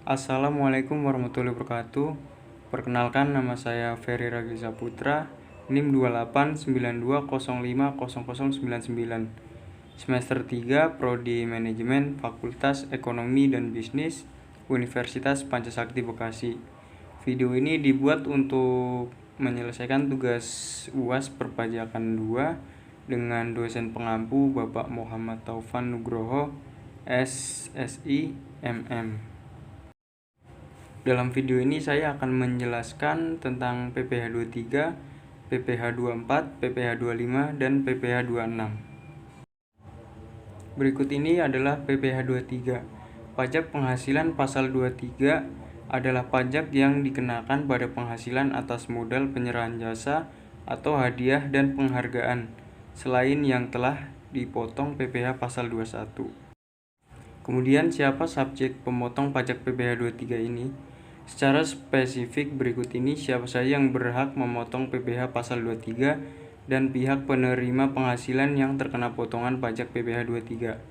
Assalamualaikum warahmatullahi wabarakatuh. Perkenalkan, nama saya Ferry Ragi Saputra, NIM 2892050099. Semester 3, Prodi Manajemen, Fakultas Ekonomi dan Bisnis, Universitas Pancasakti Bekasi. Video ini dibuat untuk menyelesaikan tugas UAS Perpajakan 2 dengan dosen pengampu Bapak Muhammad Taufan Nugroho, SSI, MM. Dalam video ini saya akan menjelaskan tentang PPh 23, PPh 24, PPh 25, dan PPh 26. Berikut ini adalah PPh 23. Pajak penghasilan pasal 23 adalah pajak yang dikenakan pada penghasilan atas modal penyerahan jasa atau hadiah dan penghargaan, selain yang telah dipotong PPh pasal 21. Kemudian siapa subjek pemotong pajak PPh 23 ini? Secara spesifik berikut ini siapa saja yang berhak memotong PPh pasal 23 dan pihak penerima penghasilan yang terkena potongan pajak PPh 23.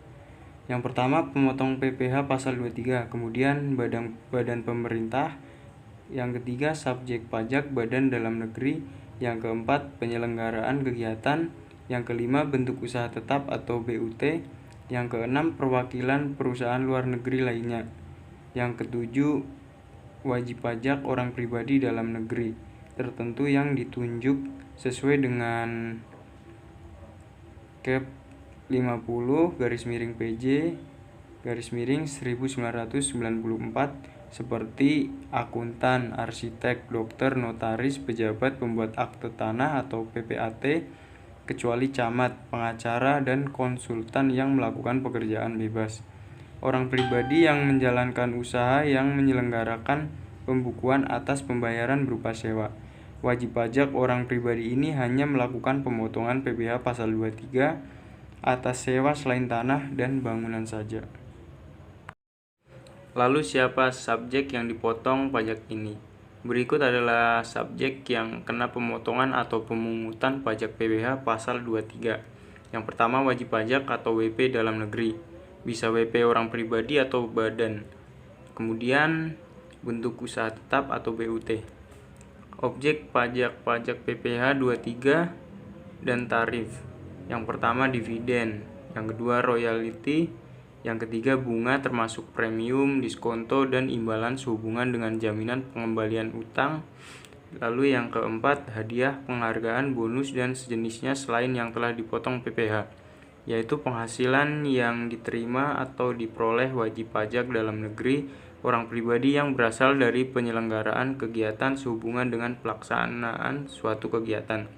Yang pertama, pemotong PPh pasal 23, kemudian badan pemerintah. Yang ketiga, subjek pajak badan dalam negeri. Yang keempat, penyelenggaraan kegiatan. Yang kelima, bentuk usaha tetap atau BUT. Yang keenam, perwakilan perusahaan luar negeri lainnya. Yang ketujuh, wajib pajak orang pribadi dalam negeri tertentu yang ditunjuk sesuai dengan Kep 50-PJ-1994 seperti akuntan, arsitek, dokter, notaris, pejabat pembuat akte tanah atau PPAT, kecuali camat, pengacara, dan konsultan yang melakukan pekerjaan bebas. Orang pribadi yang menjalankan usaha yang menyelenggarakan pembukuan atas pembayaran berupa sewa. Wajib pajak orang pribadi ini hanya melakukan pemotongan PPh pasal 23 atas sewa selain tanah dan bangunan saja. Lalu siapa subjek yang dipotong pajak ini? Berikut adalah subjek yang kena pemotongan atau pemungutan pajak PPh pasal 23. Yang pertama, wajib pajak atau WP dalam negeri. Bisa WP orang pribadi atau badan. Kemudian bentuk usaha tetap atau BUT. Objek pajak PPh 23 dan tarif. Yang pertama dividen, yang kedua royalti, yang ketiga bunga termasuk premium, diskonto, dan imbalan sehubungan dengan jaminan pengembalian utang. Lalu yang keempat, hadiah, penghargaan, bonus, dan sejenisnya selain yang telah dipotong PPh, yaitu penghasilan yang diterima atau diperoleh wajib pajak dalam negeri orang pribadi yang berasal dari penyelenggaraan kegiatan sehubungan dengan pelaksanaan suatu kegiatan.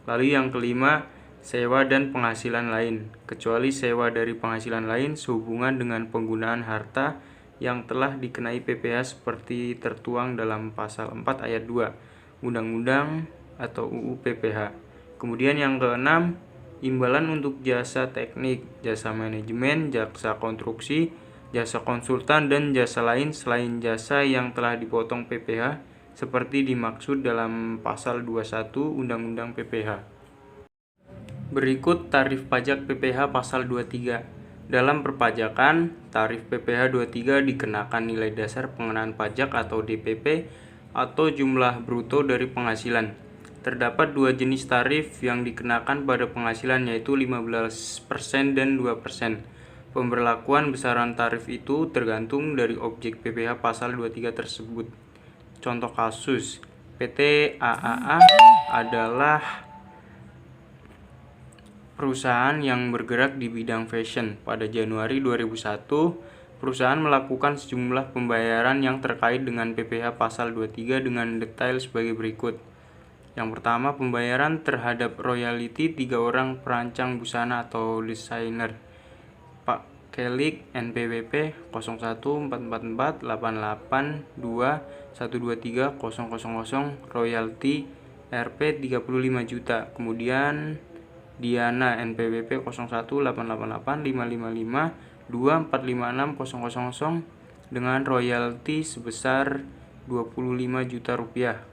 Lalu yang kelima, sewa dan penghasilan lain, kecuali sewa dari penghasilan lain sehubungan dengan penggunaan harta yang telah dikenai PPh seperti tertuang dalam pasal 4 ayat 2 Undang-Undang atau UU PPh. Kemudian yang keenam, imbalan untuk jasa teknik, jasa manajemen, jasa konstruksi, jasa konsultan, dan jasa lain selain jasa yang telah dipotong PPh seperti dimaksud dalam pasal 21 Undang-Undang PPh. Berikut tarif pajak PPh pasal 23. Dalam perpajakan, tarif PPh 23 dikenakan nilai dasar pengenaan pajak atau DPP atau jumlah bruto dari penghasilan. Terdapat dua jenis tarif yang dikenakan pada penghasilan, yaitu 15% dan 2%. Pemberlakuan besaran tarif itu tergantung dari objek PPh pasal 23 tersebut. Contoh kasus, PT AAA adalah perusahaan yang bergerak di bidang fashion. Pada Januari 2001, perusahaan melakukan sejumlah pembayaran yang terkait dengan PPh pasal 23 dengan detail sebagai berikut. Yang pertama, pembayaran terhadap royalti 3 orang perancang busana atau desainer. Pak Kelik, NPWP 01448821230000, royalti Rp 35 juta. Kemudian Diana, NPWP 01885552456000 dengan royalti sebesar Rp25 juta.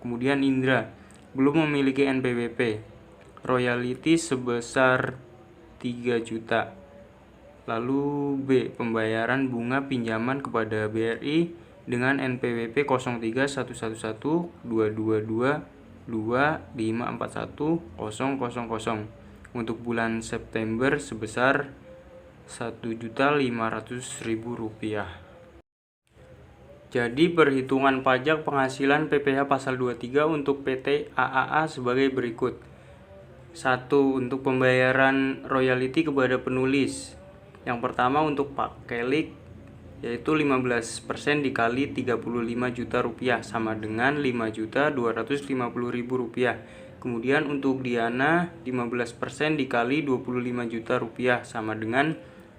Kemudian Indra belum memiliki NPWP, royalti sebesar 3 juta. Lalu B, pembayaran bunga pinjaman kepada BRI dengan NPWP 03112222254100 untuk bulan September sebesar Rp1.500.000. Jadi perhitungan pajak penghasilan PPh pasal 23 untuk PT AAA sebagai berikut. 1. Untuk pembayaran royalti kepada penulis. Yang pertama untuk Pak Kelik, yaitu 15% dikali Rp35 juta sama dengan Rp5.250.000. Kemudian untuk Diana 15% dikali Rp25 juta sama dengan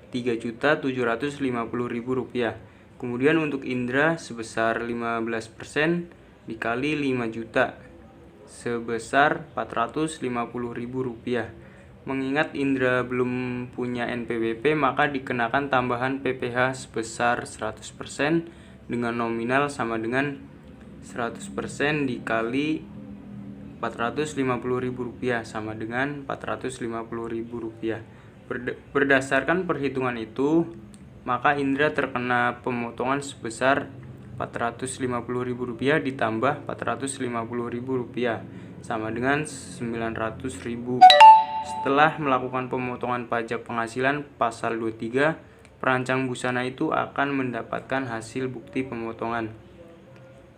Rp3.750.000. Kemudian untuk Indra sebesar 15% dikali 5 juta sebesar Rp450.000. Mengingat Indra belum punya NPWP, maka dikenakan tambahan PPh sebesar 100% dengan nominal sama dengan 100% dikali Rp450.000 sama dengan Rp450.000. Berdasarkan perhitungan itu, maka Indra terkena pemotongan sebesar Rp450.000 ditambah Rp450.000 sama dengan Rp900.000. Setelah melakukan pemotongan pajak penghasilan pasal 23, perancang busana itu akan mendapatkan hasil bukti pemotongan.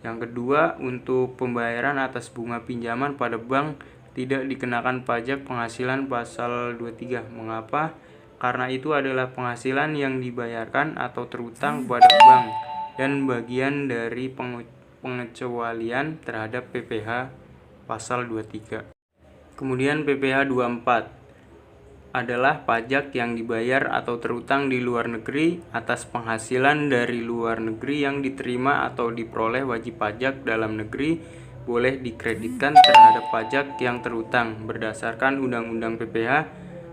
Yang kedua, untuk pembayaran atas bunga pinjaman pada bank tidak dikenakan pajak penghasilan pasal 23. Mengapa? Karena itu adalah penghasilan yang dibayarkan atau terutang kepada bank dan bagian dari pengecualian terhadap PPh pasal 23. Kemudian PPh 24 adalah pajak yang dibayar atau terutang di luar negeri atas penghasilan dari luar negeri yang diterima atau diperoleh wajib pajak dalam negeri, boleh dikreditkan terhadap pajak yang terutang berdasarkan Undang-Undang PPh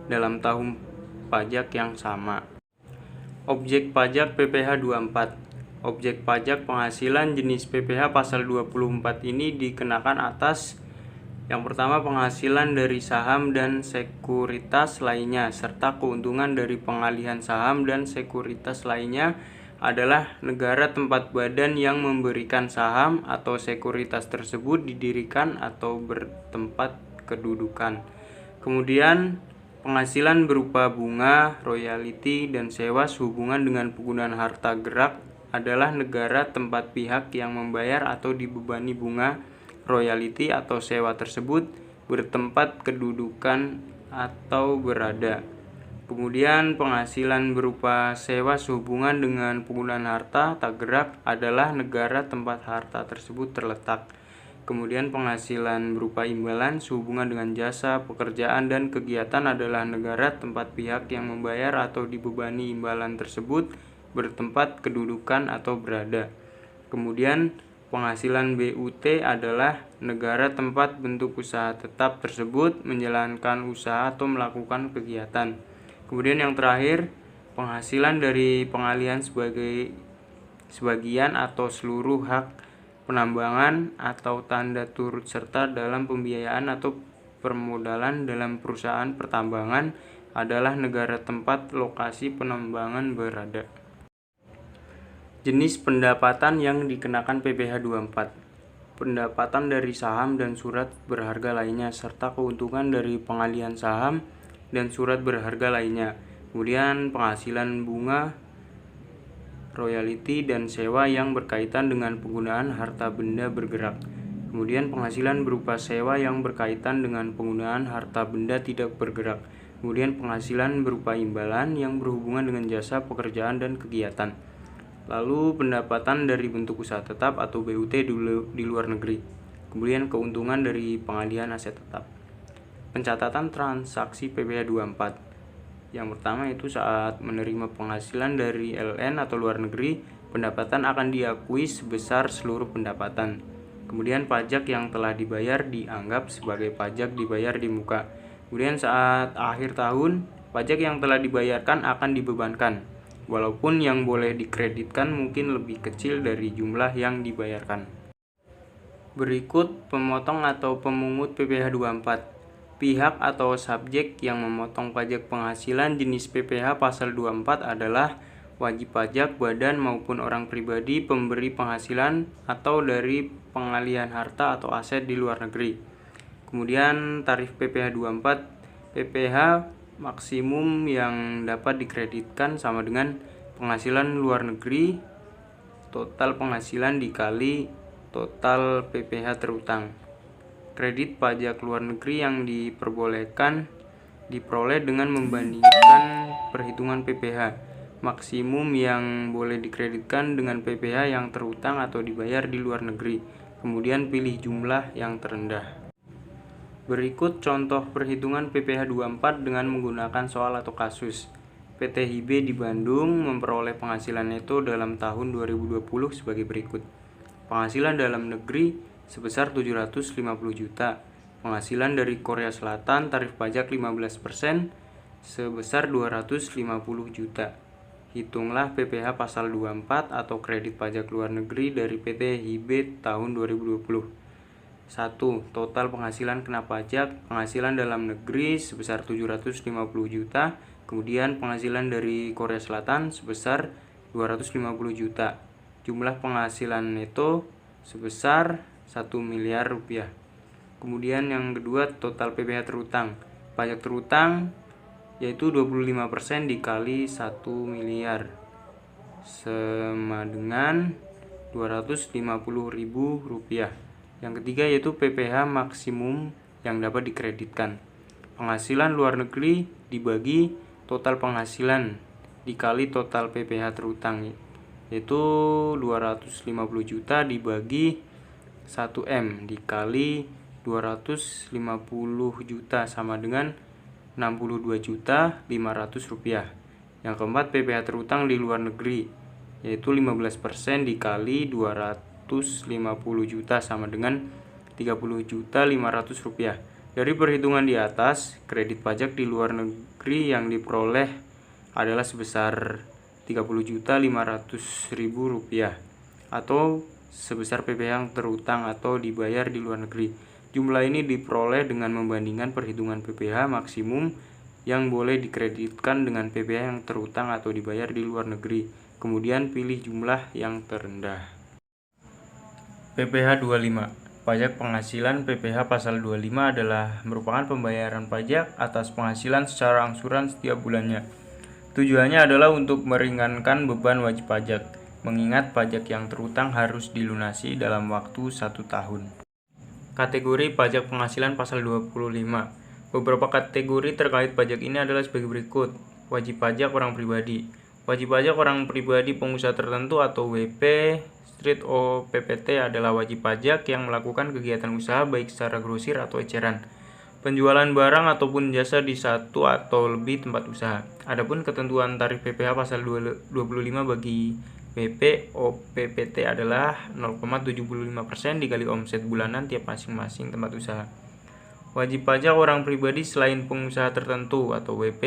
dalam tahun pajak yang sama. Objek pajak PPh 24. Objek pajak penghasilan jenis PPh pasal 24 ini dikenakan atas: yang pertama, penghasilan dari saham dan sekuritas lainnya, serta keuntungan dari pengalihan saham dan sekuritas lainnya adalah negara tempat badan yang memberikan saham atau sekuritas tersebut didirikan atau bertempat kedudukan. Kemudian penghasilan berupa bunga, royalti, dan sewa sehubungan dengan penggunaan harta gerak adalah negara tempat pihak yang membayar atau dibebani bunga, royalti, atau sewa tersebut bertempat kedudukan atau berada. Kemudian penghasilan berupa sewa sehubungan dengan penggunaan harta tak gerak adalah negara tempat harta tersebut terletak. Kemudian penghasilan berupa imbalan sehubungan dengan jasa, pekerjaan, dan kegiatan adalah negara tempat pihak yang membayar atau dibebani imbalan tersebut bertempat kedudukan atau berada. Kemudian penghasilan BUT adalah negara tempat bentuk usaha tetap tersebut menjalankan usaha atau melakukan kegiatan. Kemudian yang terakhir, penghasilan dari pengalihan sebagian atau seluruh hak penambangan atau tanda turut serta dalam pembiayaan atau permodalan dalam perusahaan pertambangan adalah negara tempat lokasi penambangan berada. Jenis pendapatan yang dikenakan PPh 24. Pendapatan dari saham dan surat berharga lainnya, serta keuntungan dari pengalihan saham dan surat berharga lainnya. Kemudian penghasilan bunga, royalti, dan sewa yang berkaitan dengan penggunaan harta benda bergerak. Kemudian penghasilan berupa sewa yang berkaitan dengan penggunaan harta benda tidak bergerak. Kemudian penghasilan berupa imbalan yang berhubungan dengan jasa, pekerjaan, dan kegiatan. Lalu pendapatan dari bentuk usaha tetap atau BUT di luar negeri. Kemudian keuntungan dari pengalihan aset tetap. Pencatatan transaksi PPh 24. Yang pertama itu saat menerima penghasilan dari LN atau luar negeri, pendapatan akan diakui sebesar seluruh pendapatan. Kemudian pajak yang telah dibayar dianggap sebagai pajak dibayar di muka. Kemudian saat akhir tahun, pajak yang telah dibayarkan akan dibebankan, walaupun yang boleh dikreditkan mungkin lebih kecil dari jumlah yang dibayarkan. Berikut pemotong atau pemungut PPh 24. Pihak atau subjek yang memotong pajak penghasilan jenis PPh pasal 24 adalah wajib pajak, badan maupun orang pribadi pemberi penghasilan atau dari pengalihan harta atau aset di luar negeri. Kemudian tarif PPh 24, PPh maksimum yang dapat dikreditkan sama dengan penghasilan luar negeri, total penghasilan dikali total PPh terutang. Kredit pajak luar negeri yang diperbolehkan diperoleh dengan membandingkan perhitungan PPh. Maksimum yang boleh dikreditkan dengan PPh yang terutang atau dibayar di luar negeri. Kemudian pilih jumlah yang terendah. Berikut contoh perhitungan PPh 24 dengan menggunakan soal atau kasus. PT HIB di Bandung memperoleh penghasilan neto dalam tahun 2020 sebagai berikut. Penghasilan dalam negeri sebesar 750 juta. Penghasilan dari Korea Selatan tarif pajak 15% sebesar 250 juta. Hitunglah PPh pasal 24 atau kredit pajak luar negeri dari PT HIB tahun 2020. 1. Total penghasilan kena pajak penghasilan dalam negeri sebesar 750 juta, kemudian penghasilan dari Korea Selatan sebesar 250 juta. Jumlah penghasilan neto sebesar 1 miliar rupiah. Kemudian yang kedua, total PPh terutang. Pajak terutang yaitu 25% dikali 1 miliar sama dengan 250.000 rupiah. Yang ketiga yaitu PPh maksimum yang dapat dikreditkan. Penghasilan luar negeri dibagi total penghasilan dikali total PPh terutang, yaitu 250 juta dibagi 1M dikali 250 juta sama dengan 62.500 rupiah. Yang keempat, PPh terutang di luar negeri yaitu 15% dikali 250 juta sama dengan 30.500 rupiah. Dari perhitungan di atas, kredit pajak di luar negeri yang diperoleh adalah sebesar 30.500.000 rupiah atau sebesar PPh yang terutang atau dibayar di luar negeri. Jumlah ini diperoleh dengan membandingkan perhitungan PPh maksimum yang boleh dikreditkan dengan PPh yang terutang atau dibayar di luar negeri. Kemudian pilih jumlah yang terendah. PPh 25. Pajak penghasilan PPh pasal 25 adalah merupakan pembayaran pajak atas penghasilan secara angsuran setiap bulannya. Tujuannya adalah untuk meringankan beban wajib pajak, mengingat pajak yang terutang harus dilunasi dalam waktu 1 tahun. Kategori pajak penghasilan pasal 25. Beberapa kategori terkait pajak ini adalah sebagai berikut. Wajib pajak orang pribadi. Wajib pajak orang pribadi pengusaha tertentu atau WP Street OPPT adalah wajib pajak yang melakukan kegiatan usaha baik secara grosir atau eceran, penjualan barang ataupun jasa di satu atau lebih tempat usaha. Adapun ketentuan tarif PPh pasal 25 bagi WP OPPT adalah 0,75% dikali omset bulanan tiap masing-masing tempat usaha. Wajib pajak orang pribadi selain pengusaha tertentu atau WP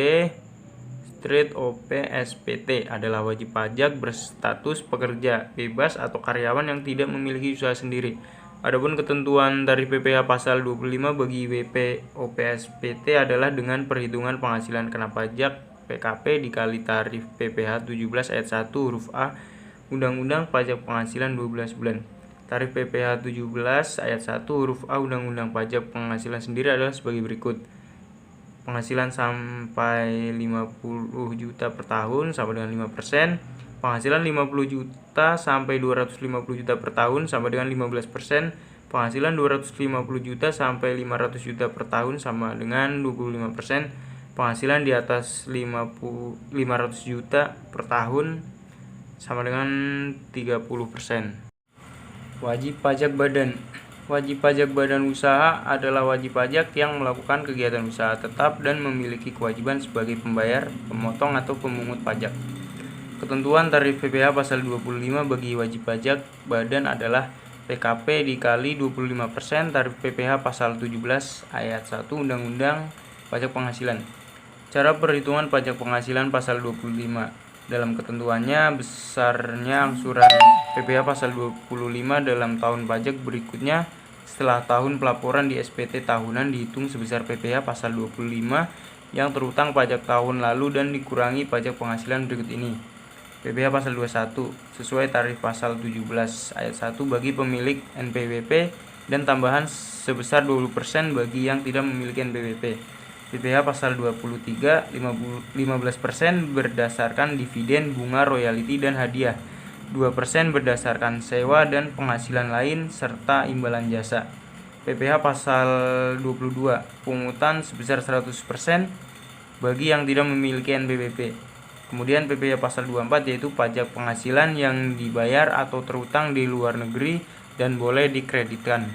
Street OPSPT adalah wajib pajak berstatus pekerja bebas atau karyawan yang tidak memiliki usaha sendiri. Adapun ketentuan tarif PPh pasal 25 bagi WP OPSPT adalah dengan perhitungan penghasilan kena pajak PKP dikali tarif PPh 17 ayat 1 huruf A Undang-Undang Pajak Penghasilan 12 bulan. Tarif PPh 17 ayat 1 huruf A Undang-Undang Pajak Penghasilan sendiri adalah sebagai berikut. Penghasilan sampai 50 juta per tahun sama dengan 5%. Penghasilan 50 juta sampai 250 juta per tahun sama dengan 15%. Penghasilan 250 juta sampai 500 juta per tahun sama dengan 25%. Penghasilan di atas 500 juta per tahun sama dengan 30%. Wajib pajak badan. Wajib pajak badan usaha adalah wajib pajak yang melakukan kegiatan usaha tetap dan memiliki kewajiban sebagai pembayar, pemotong atau pemungut pajak. Ketentuan tarif PPh pasal 25 bagi wajib pajak badan adalah PKP dikali 25% tarif PPh pasal 17 ayat 1 Undang-Undang Pajak Penghasilan. Cara perhitungan pajak penghasilan pasal 25. Dalam ketentuannya, besarnya angsuran PPh pasal 25 dalam tahun pajak berikutnya setelah tahun pelaporan di SPT tahunan dihitung sebesar PPh pasal 25 yang terutang pajak tahun lalu dan dikurangi pajak penghasilan berikut ini. PPh pasal 21 sesuai tarif pasal 17 ayat 1 bagi pemilik NPWP dan tambahan sebesar 20% bagi yang tidak memiliki NPWP. PPh pasal 23 15% berdasarkan dividen, bunga, royalti, dan hadiah. 2% berdasarkan sewa dan penghasilan lain serta imbalan jasa. PPh pasal 22 pungutan sebesar 100% bagi yang tidak memiliki NPWP. Kemudian PPh pasal 24 yaitu pajak penghasilan yang dibayar atau terutang di luar negeri dan boleh dikreditkan.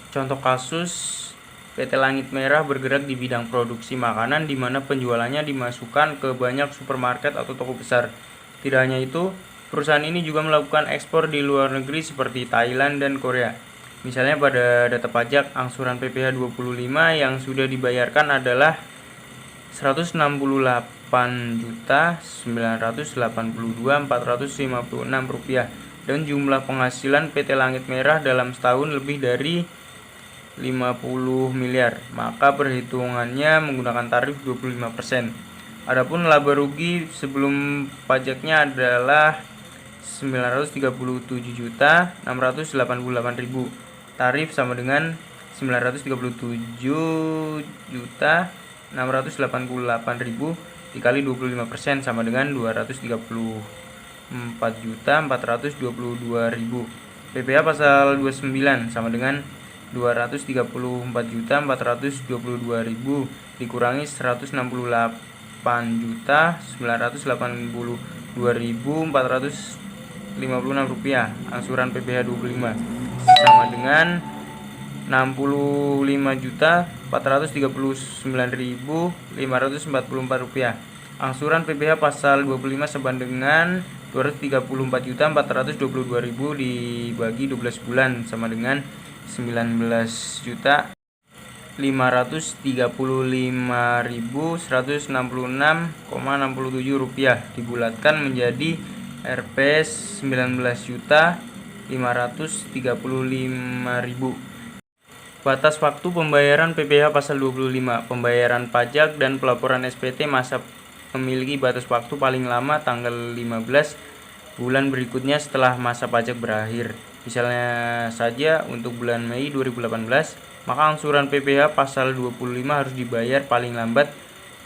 Contoh kasus, PT Langit Merah bergerak di bidang produksi makanan di mana penjualannya dimasukkan ke banyak supermarket atau toko besar. Tidak hanya itu, perusahaan ini juga melakukan ekspor di luar negeri seperti Thailand dan Korea. Misalnya pada data pajak angsuran PPh 25 yang sudah dibayarkan adalah Rp168.982.456 dan jumlah penghasilan PT Langit Merah dalam setahun lebih dari 50 miliar, maka perhitungannya menggunakan tarif 25%. Adapun laba rugi sebelum pajaknya adalah 937.688.000. Tarif sama dengan 937.688.000 dikali 25% sama dengan 234.422.000. PPh pasal 29 sama dengan 234.422.000 dikurangi 168.982.456 rupiah. Angsuran PPh 25 sama dengan 65.439.544 rupiah. Angsuran PPh pasal 25 sama dengan 234.422.000 dibagi 12 bulan sama dengan 19.355.166,67 rupiah dibulatkan menjadi Rp 19.535.000. Batas waktu pembayaran PPh pasal 25. Pembayaran pajak dan pelaporan SPT masa memiliki batas waktu paling lama tanggal 15 bulan berikutnya setelah masa pajak berakhir. Misalnya saja untuk bulan Mei 2018, maka angsuran PPh pasal 25 harus dibayar paling lambat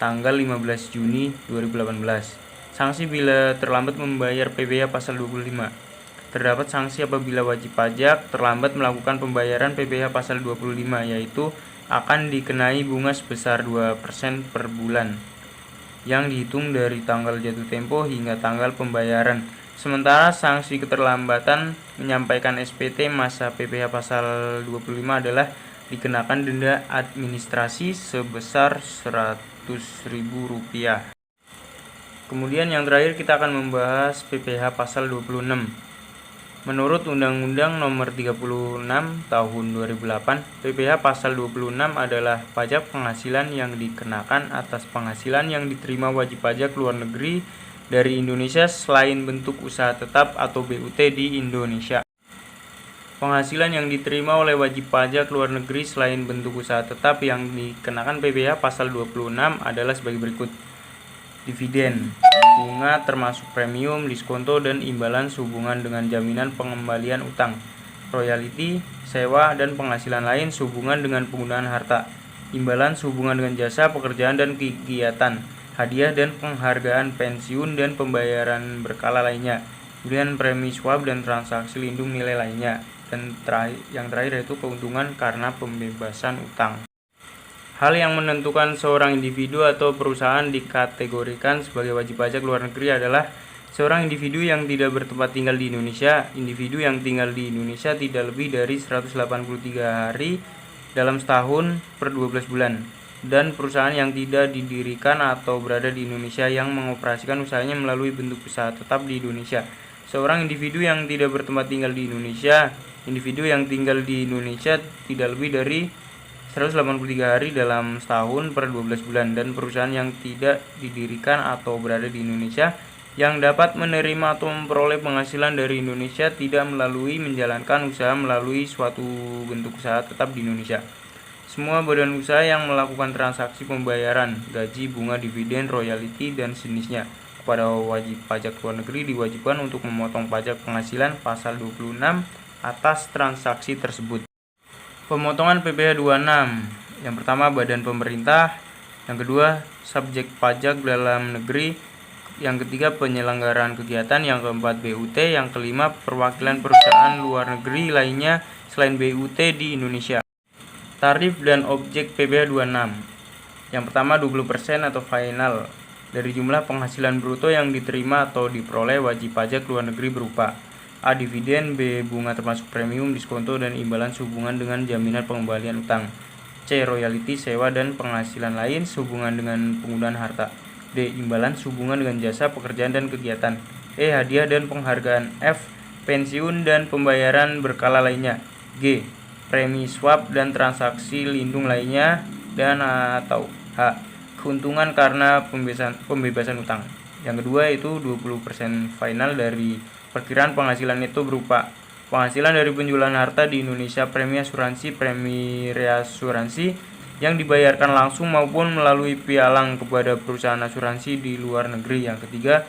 tanggal 15 Juni 2018. Sanksi bila terlambat membayar PPh pasal 25. Terdapat sanksi apabila wajib pajak terlambat melakukan pembayaran PPh pasal 25, yaitu akan dikenai bunga sebesar 2% per bulan yang dihitung dari tanggal jatuh tempo hingga tanggal pembayaran. Sementara sanksi keterlambatan menyampaikan SPT masa PPh pasal 25 adalah dikenakan denda administrasi sebesar Rp100.000. Kemudian yang terakhir kita akan membahas PPh pasal 26. Menurut Undang-Undang Nomor 36 Tahun 2008, PPh pasal 26 adalah pajak penghasilan yang dikenakan atas penghasilan yang diterima wajib pajak luar negeri dari Indonesia selain bentuk usaha tetap atau BUT di Indonesia. Penghasilan yang diterima oleh wajib pajak luar negeri selain bentuk usaha tetap yang dikenakan PPh pasal 26 adalah sebagai berikut. Dividen, bunga termasuk premium, diskonto, dan imbalan sehubungan dengan jaminan pengembalian utang, royalti, sewa, dan penghasilan lain sehubungan dengan penggunaan harta, imbalan sehubungan dengan jasa, pekerjaan, dan kegiatan, hadiah dan penghargaan pensiun dan pembayaran berkala lainnya, kemudian premi swab dan transaksi lindung nilai lainnya, dan yang terakhir yaitu keuntungan karena pembebasan utang. Hal yang menentukan seorang individu atau perusahaan dikategorikan sebagai wajib pajak luar negeri adalah seorang individu yang tidak bertempat tinggal di Indonesia, individu yang tinggal di Indonesia tidak lebih dari 183 hari dalam setahun per 12 bulan, dan perusahaan yang tidak didirikan atau berada di Indonesia yang mengoperasikan usahanya melalui bentuk usaha tetap di Indonesia. Seorang individu yang tidak bertempat tinggal di Indonesia, individu yang tinggal di Indonesia tidak lebih dari 183 hari dalam setahun per 12 bulan, dan perusahaan yang tidak didirikan atau berada di Indonesia yang dapat menerima atau memperoleh penghasilan dari Indonesia tidak melalui menjalankan usaha melalui suatu bentuk usaha tetap di Indonesia. Semua badan usaha yang melakukan transaksi pembayaran, gaji, bunga, dividen, royalti, dan sejenisnya, kepada wajib pajak luar negeri diwajibkan untuk memotong pajak penghasilan pasal 26 atas transaksi tersebut. Pemotongan PPh 26. Yang pertama badan pemerintah, yang kedua subjek pajak dalam negeri, yang ketiga penyelenggaraan kegiatan, yang keempat BUT, yang kelima perwakilan perusahaan luar negeri lainnya selain BUT di Indonesia. Tarif dan objek PPh 26. Yang pertama 20% atau final dari jumlah penghasilan bruto yang diterima atau diperoleh wajib pajak luar negeri berupa A. Dividen, B. Bunga termasuk premium, diskonto, dan imbalan sehubungan dengan jaminan pengembalian utang, C. Royalti, sewa, dan penghasilan lain sehubungan dengan penggunaan harta, D. Imbalan sehubungan dengan jasa, pekerjaan, dan kegiatan, E. Hadiah dan penghargaan, F. Pensiun dan pembayaran berkala lainnya, G. Premi swap dan transaksi lindung lainnya, dan atau H. Keuntungan karena pembebasan utang. Yang kedua itu 20% final dari perkiraan penghasilan itu berupa penghasilan dari penjualan harta di Indonesia, premi asuransi, premi reasuransi yang dibayarkan langsung maupun melalui pialang kepada perusahaan asuransi di luar negeri. Yang ketiga,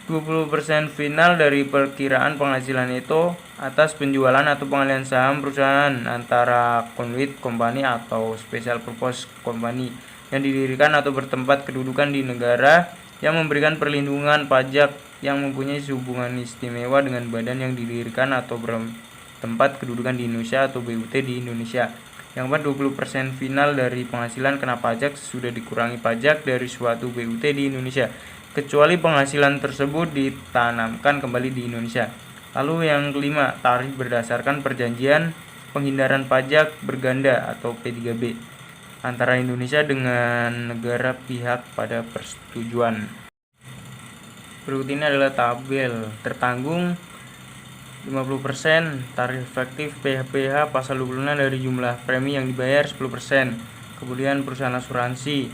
20% final dari perkiraan penghasilan itu atas penjualan atau pengalihan saham perusahaan antara conduit company atau special purpose company yang didirikan atau bertempat kedudukan di negara yang memberikan perlindungan pajak yang mempunyai hubungan istimewa dengan badan yang didirikan atau bertempat kedudukan di Indonesia atau BUT di Indonesia. Yang keempat, 20% final dari penghasilan kena pajak sesudah dikurangi pajak dari suatu BUT di Indonesia, kecuali penghasilan tersebut ditanamkan kembali di Indonesia. Lalu yang kelima, tarif berdasarkan perjanjian penghindaran pajak berganda atau P3B antara Indonesia dengan negara pihak pada persetujuan. Berikut ini adalah tabel tertanggung 50% tarif efektif PH pasal 26 dari jumlah premi yang dibayar 10%. Kemudian perusahaan asuransi,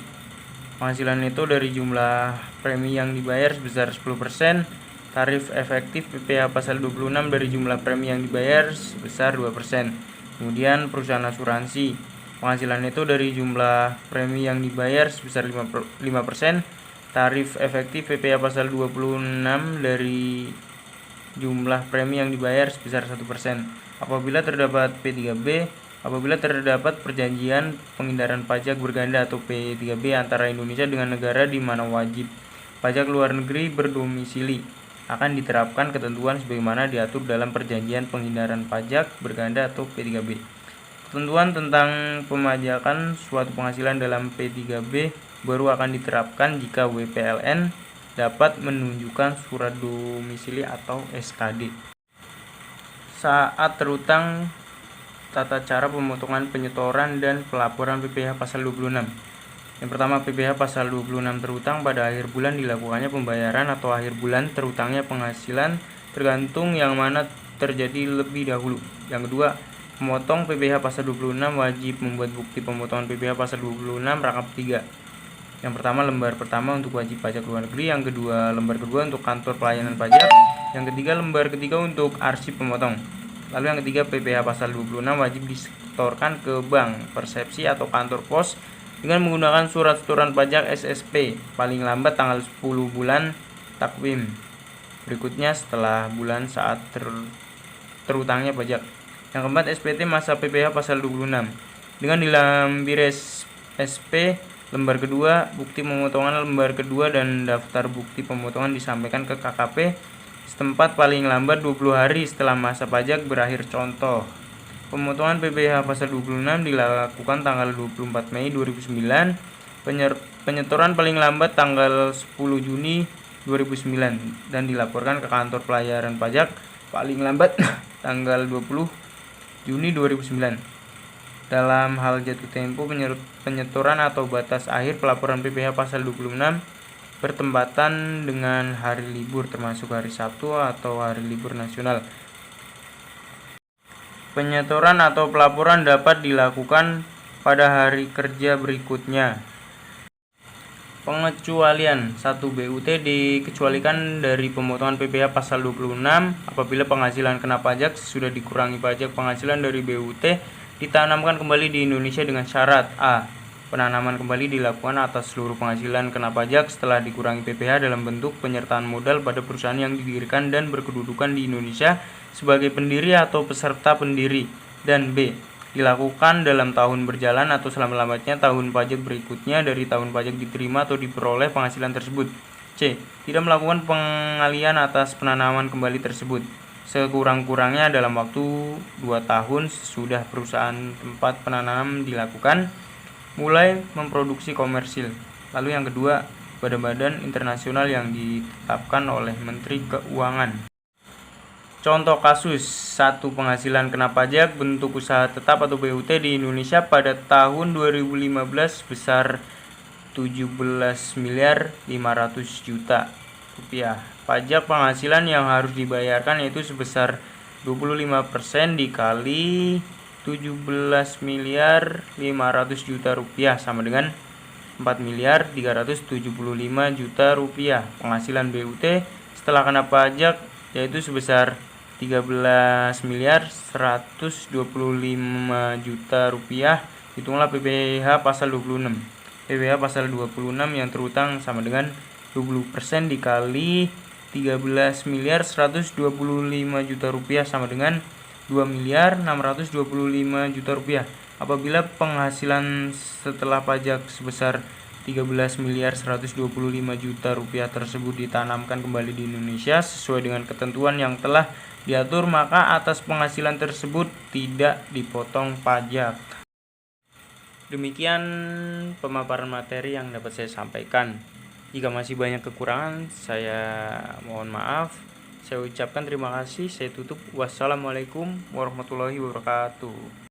penghasilan itu dari jumlah premi yang dibayar sebesar 10%. Tarif efektif PPh pasal 26 dari jumlah premi yang dibayar sebesar 2%. Kemudian perusahaan asuransi, penghasilan itu dari jumlah premi yang dibayar sebesar 5%. Tarif efektif PPh pasal 26 dari jumlah premi yang dibayar sebesar 1%. Apabila terdapat P3B, apabila terdapat perjanjian penghindaran pajak berganda atau P3B antara Indonesia dengan negara di mana wajib pajak luar negeri berdomisili, akan diterapkan ketentuan sebagaimana diatur dalam perjanjian penghindaran pajak berganda atau P3B. Ketentuan tentang pemajakan suatu penghasilan dalam P3B baru akan diterapkan jika WPLN dapat menunjukkan surat domisili atau SKD. Saat terutang, tata cara pemotongan penyetoran dan pelaporan PPh pasal 26. Yang pertama, PPh pasal 26 terutang pada akhir bulan dilakukannya pembayaran atau akhir bulan terutangnya penghasilan tergantung yang mana terjadi lebih dahulu. Yang kedua, pemotong PPh pasal 26 wajib membuat bukti pemotongan PPh pasal 26 rangkap 3. Yang pertama, lembar pertama untuk wajib pajak luar negeri, yang kedua lembar kedua untuk kantor pelayanan pajak, yang ketiga lembar ketiga untuk arsip pemotong. Lalu yang ketiga, PPh pasal 26 wajib disetorkan ke bank, persepsi atau kantor pos dengan menggunakan surat setoran pajak SSP paling lambat tanggal 10 bulan takwim berikutnya setelah bulan saat terutangnya pajak. Yang keempat, SPT masa PPh pasal 26 dengan dilampiri SP lembar kedua, bukti pemotongan lembar kedua, dan daftar bukti pemotongan disampaikan ke KKP setempat paling lambat 20 hari setelah masa pajak berakhir. Contoh, pemotongan PPh pasal 26 dilakukan tanggal 24 Mei 2009, penyetoran paling lambat tanggal 10 Juni 2009, dan dilaporkan ke kantor pelayanan pajak paling lambat tanggal 20 Juni 2009. Dalam hal jatuh tempo penyetoran atau batas akhir pelaporan PPh pasal 26 bertempatan dengan hari libur termasuk hari Sabtu atau hari libur nasional. Penyetoran atau pelaporan dapat dilakukan pada hari kerja berikutnya. Pengecualian 1. BUT dikecualikan dari pemotongan PPh pasal 26 apabila penghasilan kena pajak sudah dikurangi pajak penghasilan dari BUT ditanamkan kembali di Indonesia dengan syarat A. Penanaman kembali dilakukan atas seluruh penghasilan kena pajak setelah dikurangi PPh dalam bentuk penyertaan modal pada perusahaan yang didirikan dan berkedudukan di Indonesia sebagai pendiri atau peserta pendiri. Dan B. Dilakukan dalam tahun berjalan atau selama-lamanya tahun pajak berikutnya dari tahun pajak diterima atau diperoleh penghasilan tersebut. C. Tidak melakukan pengalian atas penanaman kembali tersebut sekurang-kurangnya dalam waktu 2 tahun sesudah perusahaan tempat penanaman dilakukan mulai memproduksi komersil. Lalu yang kedua, badan-badan internasional yang ditetapkan oleh Menteri Keuangan. Contoh kasus 1. Penghasilan kena pajak bentuk usaha tetap atau BUT di Indonesia pada tahun 2015 sebesar 17 miliar 500 juta rupiah. Pajak penghasilan yang harus dibayarkan yaitu sebesar 25% dikali 17 miliar 500 juta rupiah sama dengan 4 miliar 375 juta rupiah. Penghasilan BUT setelah kena pajak yaitu sebesar 13 miliar 125 juta rupiah. Hitunglah PPh pasal 26. PPh pasal 26 yang terutang sama dengan 20% dikali 13 miliar 125 juta rupiah sama dengan 2 miliar 625 juta rupiah. Apabila penghasilan setelah pajak sebesar 13 miliar 125 juta rupiah tersebut ditanamkan kembali di Indonesia sesuai dengan ketentuan yang telah diatur, maka atas penghasilan tersebut tidak dipotong pajak. Demikian pemaparan materi yang dapat saya sampaikan. Jika masih banyak kekurangan, saya mohon maaf. Saya ucapkan terima kasih. Saya tutup. Wassalamualaikum warahmatullahi wabarakatuh.